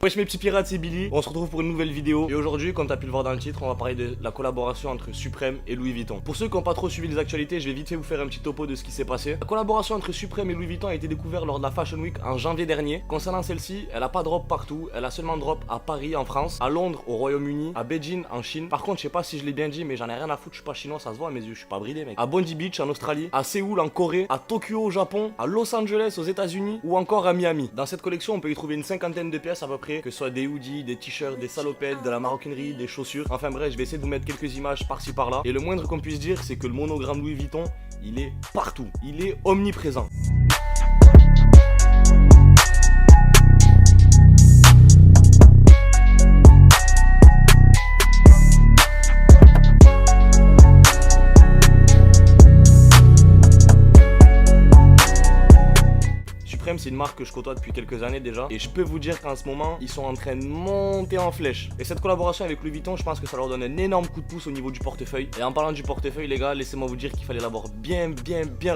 Wesh mes petits pirates, c'est Billy. On se retrouve pour une nouvelle vidéo. Et aujourd'hui, comme t'as pu le voir dans le titre, on va parler de la collaboration entre Supreme et Louis Vuitton. Pour ceux qui n'ont pas trop suivi les actualités, je vais vite fait vous faire un petit topo de ce qui s'est passé. La collaboration entre Supreme et Louis Vuitton a été découverte lors de la Fashion Week en janvier dernier. Concernant celle-ci, elle a pas drop partout. Elle a seulement drop à Paris en France, à Londres au Royaume-Uni, à Beijing en Chine. Par contre, je sais pas si je l'ai bien dit, mais j'en ai rien à foutre. Je suis pas chinois, ça se voit à mes yeux. Je suis pas bridé, mec. À Bondi Beach en Australie, à Séoul en Corée, à Tokyo au Japon, à Los Angeles aux États-Unis ou encore à Miami. Dans cette collection, on peut y trouver une cinquantaine de pièces à peu près, que ce soit des hoodies, des t-shirts, des salopettes, de la maroquinerie, des chaussures. Enfin bref, je vais essayer de vous mettre quelques images par-ci par-là. Et le moindre qu'on puisse dire, c'est que le monogramme Louis Vuitton, il est partout. Il est omniprésent. C'est une marque que je côtoie depuis quelques années déjà et je peux vous dire qu'en ce moment ils sont en train de monter en flèche. Et cette collaboration avec Louis Vuitton, je pense que ça leur donne un énorme coup de pouce au niveau du portefeuille. Et en parlant du portefeuille les gars, laissez-moi vous dire qu'il fallait l'avoir bien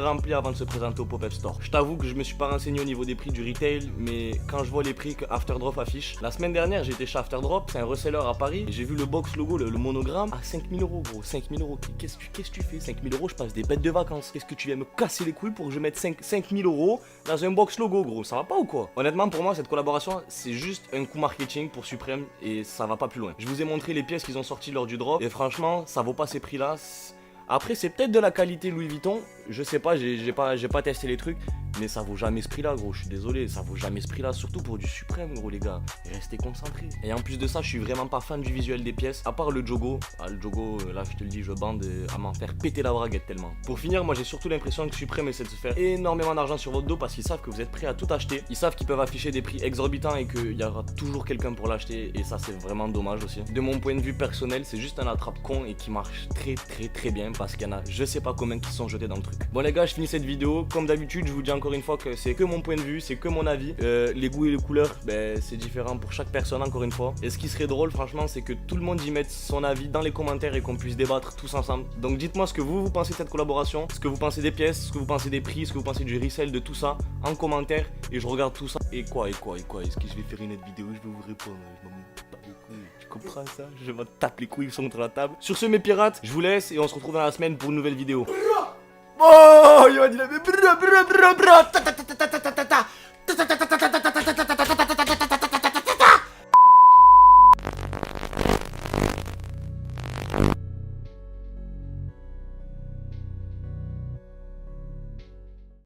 rempli avant de se présenter au pop-up store. Je t'avoue que je me suis pas renseigné au niveau des prix du retail, mais quand je vois les prix que Afterdrop affiche, la semaine dernière j'étais chez Afterdrop, c'est un reseller à Paris, et j'ai vu le box logo, le monogramme à 5000 € gros, 5000 €. Qu'est-ce que tu fais? 5000 €, je passe des bêtes de vacances. Qu'est-ce que tu viens me casser les couilles pour que je mette 5000 € dans un box logo gros? Ça va pas ou quoi? Honnêtement pour moi cette collaboration c'est juste un coup marketing pour Supreme et ça va pas plus loin. Je vous ai montré les pièces qu'ils ont sorties lors du drop et franchement ça vaut pas ces prix là. Après c'est peut-être de la qualité Louis Vuitton, je sais pas, j'ai pas testé les trucs, mais ça vaut jamais ce prix là gros, je suis désolé, ça vaut jamais ce prix là, surtout pour du Supreme gros les gars, restez concentrés. Et en plus de ça je suis vraiment pas fan du visuel des pièces, à part le Jogo, le Jogo là je te le dis je bande à m'en faire péter la braguette tellement. Pour finir moi j'ai surtout l'impression que Supreme essaie de se faire énormément d'argent sur votre dos parce qu'ils savent que vous êtes prêts à tout acheter, ils savent qu'ils peuvent afficher des prix exorbitants et qu'il y aura toujours quelqu'un pour l'acheter et ça c'est vraiment dommage aussi. De mon point de vue personnel c'est juste un attrape-con et qui marche très bien parce qu'il y en a je sais pas combien qui sont jetés dans le truc. Bon les gars je finis cette vidéo, comme d'habitude je vous dis encore une fois que c'est que mon point de vue, c'est que mon avis, les goûts et les couleurs c'est différent pour chaque personne encore une fois, et ce qui serait drôle franchement c'est que tout le monde y mette son avis dans les commentaires et qu'on puisse débattre tous ensemble. Donc dites-moi ce que vous pensez de cette collaboration, ce que vous pensez des pièces, ce que vous pensez des prix, ce que vous pensez du resell, de tout ça en commentaire et je regarde tout ça. Et quoi, est-ce que je vais faire une autre vidéo, je vais vous répondre, je m'en tape les couilles, tu comprends ça? Je me tape les couilles contre la table. Sur ce mes pirates, je vous laisse et on se retrouve dans la semaine pour une nouvelle vidéo. Oh, il va dire